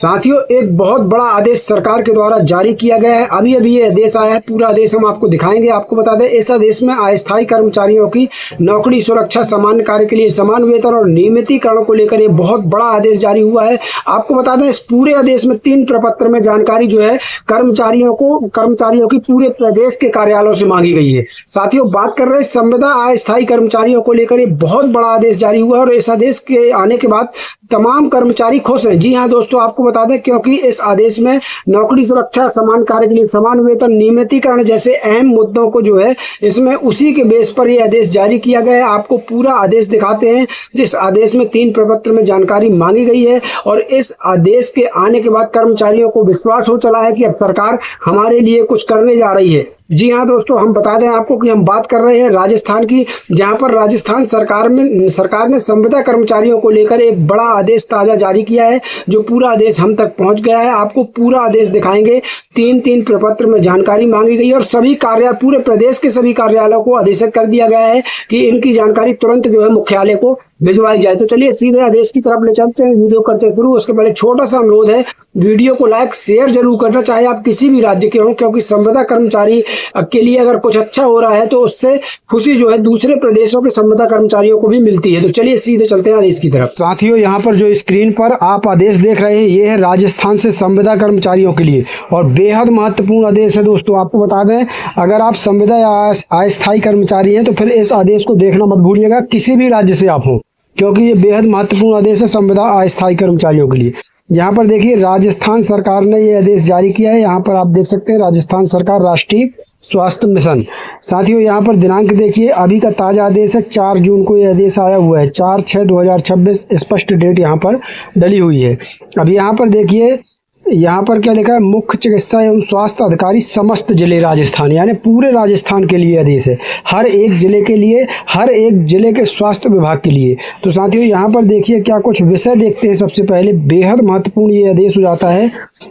साथियों, एक बहुत बड़ा आदेश सरकार के द्वारा जारी किया गया है। अभी अभी ये आदेश आया है। पूरा आदेश हम आपको दिखाएंगे। आपको बता दें, इस आदेश में अस्थायी कर्मचारियों की नौकरी सुरक्षा, सामान्य कार्य के लिए समान वेतन और नियमितीकरण को लेकर ये बहुत बड़ा आदेश जारी हुआ है। आपको बता दें, इस पूरे आदेश में 3 प्रपत्र में जानकारी जो है कर्मचारियों की पूरे प्रदेश के कार्यालयों से मांगी गई है। साथियों, बात कर रहे हैं संविदा अस्थायी कर्मचारियों को लेकर ये बहुत बड़ा आदेश जारी हुआ है और इस आदेश के आने के बाद तमाम कर्मचारी खुश हैं। जी हाँ दोस्तों, आपको बता दें, क्योंकि इस आदेश में नौकरी सुरक्षा, समान कार्य के लिए समान वेतन, नियमितीकरण जैसे अहम मुद्दों को जो है इसमें उसी के बेस पर यह आदेश जारी किया गया है। आपको पूरा आदेश दिखाते हैं। जिस आदेश में 3 प्रपत्र में जानकारी मांगी गई है और इस आदेश के आने के बाद कर्मचारियों को विश्वास हो चला है कि अब सरकार हमारे लिए कुछ करने जा रही है। जी हाँ दोस्तों, हम बता दें आपको कि हम बात कर रहे हैं राजस्थान की, जहां पर राजस्थान सरकार ने संविदा कर्मचारियों को लेकर एक बड़ा आदेश ताजा जारी किया है, जो पूरा आदेश हम तक पहुंच गया है। आपको पूरा आदेश दिखाएंगे। 3 प्रपत्र में जानकारी मांगी गई और सभी पूरे प्रदेश के सभी कार्यालयों को आदेशित कर दिया गया है कि इनकी जानकारी तुरंत जो है मुख्यालय को भिजवाई जाए। तो चलिए सीधे आदेश की तरफ ले चलते हैं। वीडियो करते शुरू। उसके पहले छोटा सा अनुरोध है, वीडियो को लाइक शेयर जरूर करना, चाहे आप किसी भी राज्य के हों, क्योंकि संविदा कर्मचारी के लिए अगर कुछ अच्छा हो रहा है तो उससे खुशी जो है दूसरे प्रदेशों के संविदा कर्मचारियों को भी मिलती है। तो चलिए सीधे चलते हैं आदेश की तरफ। साथियों, यहाँ पर जो स्क्रीन पर आप आदेश देख रहे हैं, ये है राजस्थान से संविदा कर्मचारियों के लिए और बेहद महत्वपूर्ण आदेश है। दोस्तों, आपको बता दें, अगर आप संविदा या अस्थायी कर्मचारी हैं तो फिर इस आदेश को देखना मत भूलिएगा, किसी भी राज्य से आप हों, क्योंकि ये बेहद महत्वपूर्ण आदेश है संविदा अस्थायी कर्मचारियों के लिए। यहाँ पर देखिए, राजस्थान सरकार ने ये आदेश जारी किया है। यहाँ पर आप देख सकते हैं, राजस्थान सरकार राष्ट्रीय स्वास्थ्य मिशन। साथियों, यहाँ पर दिनांक देखिए, अभी का ताज़ा आदेश है। 4 जून को ये आदेश आया हुआ है। 4/6/2026 स्पष्ट डेट यहाँ पर डली हुई है। अब यहाँ पर देखिए, यहाँ पर क्या लिखा है, मुख्य चिकित्सा एवं स्वास्थ्य अधिकारी समस्त जिले राजस्थान, यानी पूरे राजस्थान के लिए आदेश है। हर एक जिले के लिए, हर एक जिले के स्वास्थ्य विभाग के लिए। तो साथियों, यहाँ पर देखिए क्या कुछ विषय देखते हैं। सबसे पहले बेहद महत्वपूर्ण ये आदेश हो जाता है।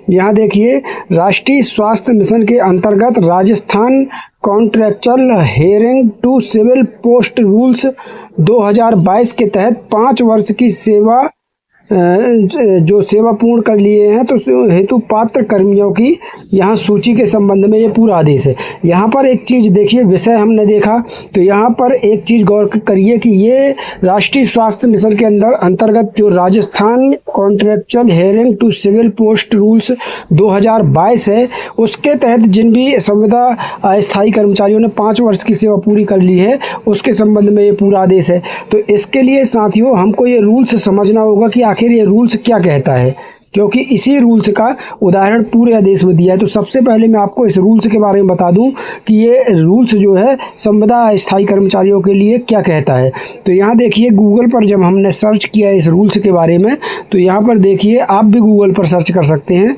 यहाँ देखिए, राष्ट्रीय स्वास्थ्य मिशन के अंतर्गत Rajasthan contractual hiring to civil post rules 2022 के तहत 5 वर्ष की सेवा जो सेवा पूर्ण कर लिए हैं तो हेतु पात्र कर्मियों की यहाँ सूची के संबंध में ये पूरा आदेश है। यहाँ पर एक चीज़ देखिए, विषय हमने देखा तो यहाँ पर एक चीज़ गौर करिए कि ये राष्ट्रीय स्वास्थ्य मिशन के अंतर्गत जो Rajasthan contractual hiring to civil post rules 2022 है, उसके तहत जिन भी संविदा अस्थायी कर्मचारियों ने 5 वर्ष की सेवा पूरी कर ली है, उसके संबंध में ये पूरा आदेश है। तो इसके लिए साथियों, हमको ये रूल्स समझना होगा कि आखिर ये रूल्स क्या कहता है, क्योंकि इसी रूल्स का उदाहरण पूरे आदेश में दिया है। तो सबसे पहले मैं आपको इस रूल्स के बारे में बता दूं कि ये रूल्स जो है संविदा अस्थायी कर्मचारियों के लिए क्या कहता है। तो यहाँ देखिए, गूगल पर जब हमने सर्च किया इस रूल्स के बारे में, तो यहाँ पर देखिए, आप भी गूगल पर सर्च कर सकते हैं।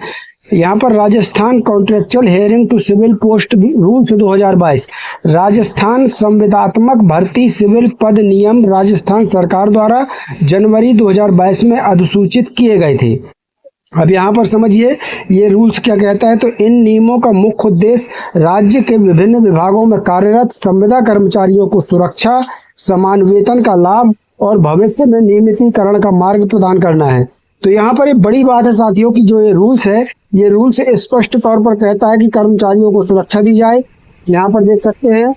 यहाँ पर Rajasthan contractual hiring to civil post rules 2022, Rajasthan संविदात्मक भर्ती सिविल पद नियम राजस्थान सरकार द्वारा जनवरी 2022 में अधिसूचित किए गए थे। अब यहाँ पर समझिए ये रूल्स क्या कहता है। तो इन नियमों का मुख्य उद्देश्य राज्य के विभिन्न विभागों में कार्यरत संविदा कर्मचारियों को सुरक्षा, समान वेतन का लाभ और भविष्य में नियमितीकरण का मार्ग प्रदान करना है। तो यहाँ पर ये बड़ी बात है साथियों कि जो ये रूल्स है, ये रूल्स स्पष्ट तौर पर कहता है कि कर्मचारियों को सुरक्षा दी जाए। यहाँ पर देख सकते हैं,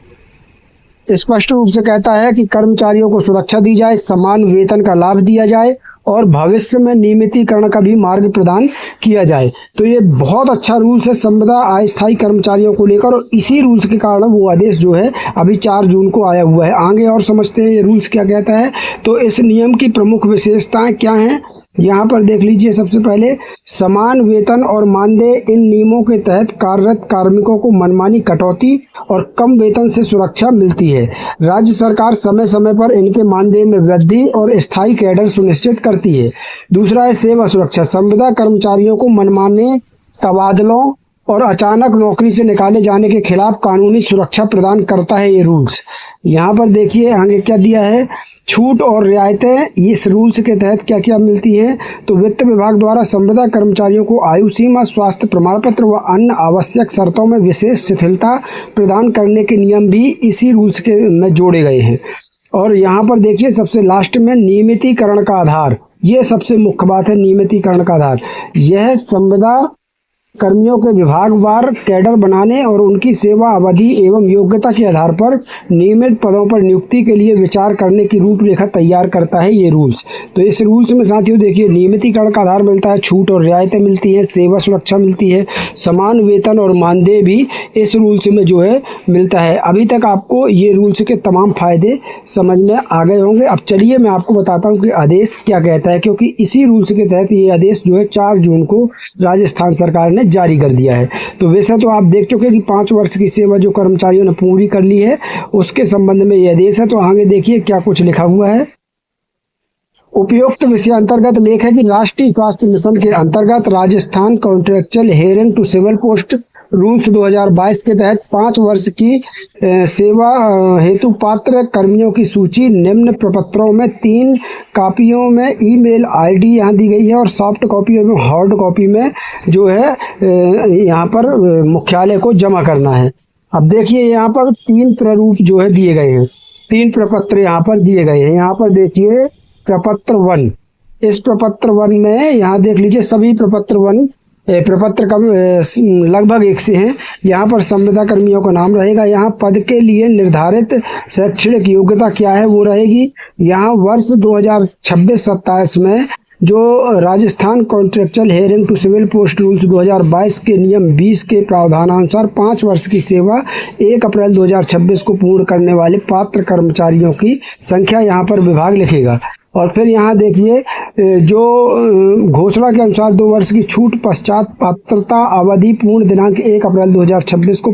स्पष्ट रूप से कहता है कि कर्मचारियों को सुरक्षा दी जाए, समान वेतन का लाभ दिया जाए और भविष्य में नियमितीकरण का भी मार्ग प्रदान किया जाए। तो ये बहुत अच्छा रूल्स है संविदा अस्थायी कर्मचारियों को लेकर और इसी रूल्स के कारण वो आदेश जो है अभी 4 जून को आया हुआ है। आगे और समझते हैं ये रूल्स क्या कहता है। तो इस नियम की प्रमुख विशेषताएं क्या हैं, यहाँ पर देख लीजिए। सबसे पहले, समान वेतन और मानदेय। इन नियमों के तहत कार्यरत कार्मिकों को मनमानी कटौती और कम वेतन से सुरक्षा मिलती है। राज्य सरकार समय समय पर इनके मानदेय में वृद्धि और स्थायी कैडर सुनिश्चित करती है। दूसरा है सेवा सुरक्षा। संविदा कर्मचारियों को मनमाने तबादलों और अचानक नौकरी से निकाले जाने के खिलाफ कानूनी सुरक्षा प्रदान करता है ये रूल्स। यहाँ पर देखिए आगे क्या दिया है, छूट और रियायतें इस रूल्स के तहत क्या क्या मिलती हैं। तो वित्त विभाग द्वारा संविदा कर्मचारियों को आयु सीमा, स्वास्थ्य प्रमाण पत्र व अन्य आवश्यक शर्तों में विशेष शिथिलता प्रदान करने के नियम भी इसी रूल्स के में जोड़े गए हैं। और यहाँ पर देखिए सबसे लास्ट में नियमितीकरण का आधार। ये सबसे मुख्य बात है नियमितीकरण का आधार। यह संविदा कर्मियों के विभागवार कैडर बनाने और उनकी सेवा अवधि एवं योग्यता के आधार पर नियमित पदों पर नियुक्ति के लिए विचार करने की रूपरेखा तैयार करता है ये रूल्स। तो इस रूल्स में साथियों देखिए नियमितीकरण का आधार मिलता है, छूट और रियायतें मिलती हैं, सेवा सुरक्षा मिलती है, समान वेतन और मानदेय भी इस रूल्स में जो है मिलता है। अभी तक आपको ये रूल्स के तमाम फायदे समझ में आ गए होंगे। अब चलिए मैं आपको बताता हूँ कि आदेश क्या कहता है, क्योंकि इसी रूल्स के तहत ये आदेश जो है 4 जून को राजस्थान सरकार ने जारी कर दिया है। तो वैसे तो आप देख चुके कि 5 वर्ष की सेवा जो कर्मचारियों ने पूरी कर ली है उसके संबंध में यह आदेश है। तो आगे देखिए क्या कुछ लिखा हुआ है। उपयुक्त विषय अंतर्गत लेख है कि राष्ट्रीय स्वास्थ्य मिशन के अंतर्गत Rajasthan contractual hiring to civil post rules 2022 के तहत 5 वर्ष की सेवा हेतु पात्र कर्मियों की सूची निम्न प्रपत्रों में 3 कॉपियों में ईमेल आईडी यहाँ दी गई है और सॉफ्ट कॉपी एवं हार्ड कॉपी में जो है यहाँ पर मुख्यालय को जमा करना है। अब देखिए यहाँ पर 3 प्रारूप जो है दिए गए हैं, 3 प्रपत्र यहाँ पर दिए गए हैं। यहाँ पर देखिए प्रपत्र 1, इस प्रपत्र 1 में यहाँ देख लीजिए सभी प्रपत्र 1 प्रपत्र का लगभग एक से हैं। यहाँ पर संविदा कर्मियों का नाम रहेगा, यहाँ पद के लिए निर्धारित शैक्षणिक योग्यता क्या है वो रहेगी। यहाँ वर्ष 2026-27 में जो Rajasthan contractual hiring to civil post rules 2022 के नियम 20 के प्रावधानानुसार 5 वर्ष की सेवा 1 अप्रैल 2026 को पूर्ण करने वाले पात्र कर्मचारियों की संख्या यहाँ पर विभाग लिखेगा। और फिर यहाँ देखिए जो घोषणा के अनुसार 2 वर्ष की छूट पश्चात पात्रता अवधि पूर्ण दिनांक 1 अप्रैल 2026 को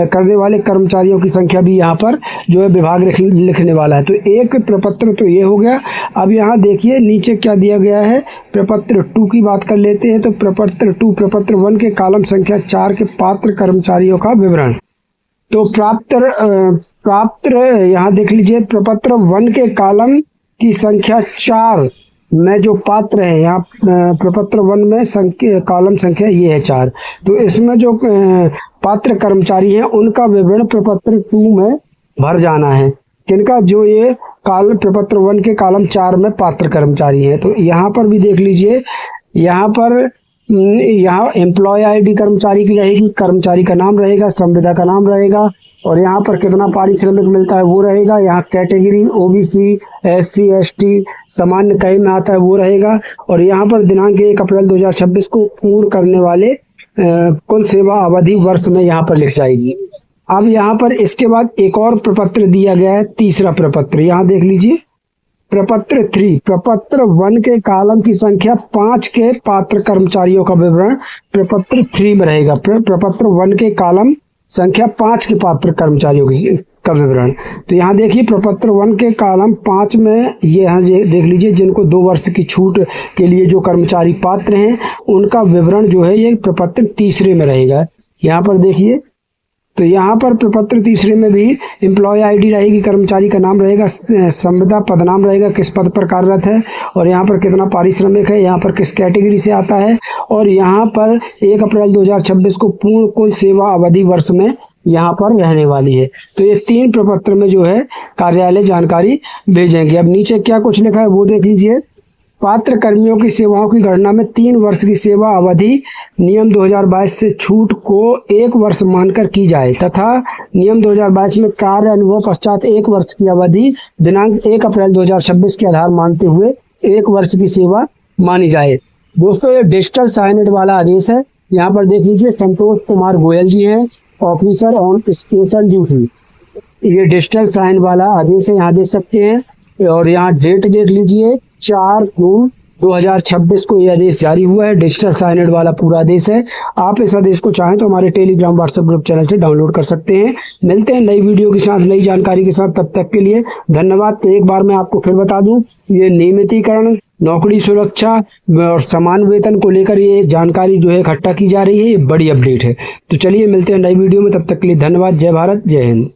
करने वाले कर्मचारियों की संख्या भी यहाँ पर जो है विभाग लिखने वाला है। तो एक प्रपत्र तो ये हो गया। अब यहाँ देखिए नीचे क्या दिया गया है, प्रपत्र 2 की बात कर लेते हैं। तो प्रपत्र 2 प्रपत्र 1 के कॉलम संख्या 4 के पात्र कर्मचारियों का विवरण। तो प्राप्त यहाँ देख लीजिए प्रपत्र 1 के कॉलम की संख्या 4 में जो पात्र है, यहाँ प्रपत्र 1 में कॉलम संख्या ये है 4। तो इसमें जो पात्र कर्मचारी हैं उनका विवरण प्रपत्र 2 में भर जाना है। किनका? जो ये प्रपत्र 1 के कॉलम 4 में पात्र कर्मचारी है। तो यहाँ पर भी देख लीजिए, यहाँ एम्प्लॉय आईडी कर्मचारी की रहेगी, कर्मचारी का नाम रहेगा, संविदा का नाम रहेगा और यहाँ पर कितना पारिश्रमिक मिलता है वो रहेगा। यहाँ कैटेगरी ओबीसी, एससी, एसटी, सामान्य कई में आता है वो रहेगा। और यहाँ पर दिनांक 1 अप्रैल 2026 को पूर्ण करने वाले कुल सेवा अवधि वर्ष में यहाँ पर लिख जाएगी। अब यहाँ पर इसके बाद एक और प्रपत्र दिया गया है, तीसरा प्रपत्र। यहाँ देख लीजिए प्रपत्र 3, प्रपत्र 1 के कॉलम की संख्या 5 के पात्र कर्मचारियों का विवरण प्रपत्र 3 में रहेगा। प्रपत्र 1 के कॉलम संख्या 5 के पात्र कर्मचारियों का विवरण। तो यहाँ देखिए प्रपत्र 1 के कॉलम 5 में ये यहाँ देख लीजिए जिनको 2 वर्ष की छूट के लिए जो कर्मचारी पात्र हैं उनका विवरण जो है ये प्रपत्र 3 में रहेगा। यहाँ पर देखिए, तो यहाँ पर प्रपत्र 3 में भी एम्प्लॉय आईडी रहेगी, कर्मचारी का नाम रहेगा, संविदा पदनाम रहेगा, किस पद पर कार्यरत है और यहाँ पर कितना पारिश्रमिक है, यहाँ पर किस कैटेगरी से आता है और यहाँ पर 1 अप्रैल 2026 को पूर्ण कुल सेवा अवधि वर्ष में यहाँ पर रहने वाली है। तो ये 3 प्रपत्र में जो है कार्यालय जानकारी भेजेंगे। अब नीचे क्या कुछ लिखा है वो देख लीजिए। पात्र कर्मियों की सेवाओं की गणना में 3 वर्ष की सेवा अवधि नियम 2022 से छूट को 1 वर्ष मानकर की जाए तथा नियम 2022 में कार्य अनुभव पश्चात 1 वर्ष की अवधि दिनांक 1 अप्रैल 2026 के आधार मानते हुए 1 वर्ष की सेवा मानी जाए। दोस्तों ये डिजिटल साइनेड वाला आदेश है। यहाँ पर देख लीजिए संतोष कुमार गोयल जी हैं, ऑफिसर ऑन स्पेशल ड्यूटी। ये डिजिटल साइन वाला आदेश है, यहाँ देख सकते हैं। और यहाँ डेट देख लीजिए 4 जून 2026 को यह आदेश जारी हुआ है। डिजिटल साइनेड वाला पूरा आदेश है। आप इस आदेश को चाहें तो हमारे टेलीग्राम व्हाट्सएप ग्रुप चैनल से डाउनलोड कर सकते हैं। मिलते हैं नई वीडियो के साथ, नई जानकारी के साथ। तब तक के लिए धन्यवाद। तो एक बार मैं आपको फिर बता दूं, ये नियमितीकरण, नौकरी सुरक्षा और समान वेतन को लेकर ये जानकारी जो है इकट्ठा की जा रही है, ये बड़ी अपडेट है। तो चलिए मिलते हैं नई वीडियो में, तब तक के लिए धन्यवाद। जय भारत, जय हिंद।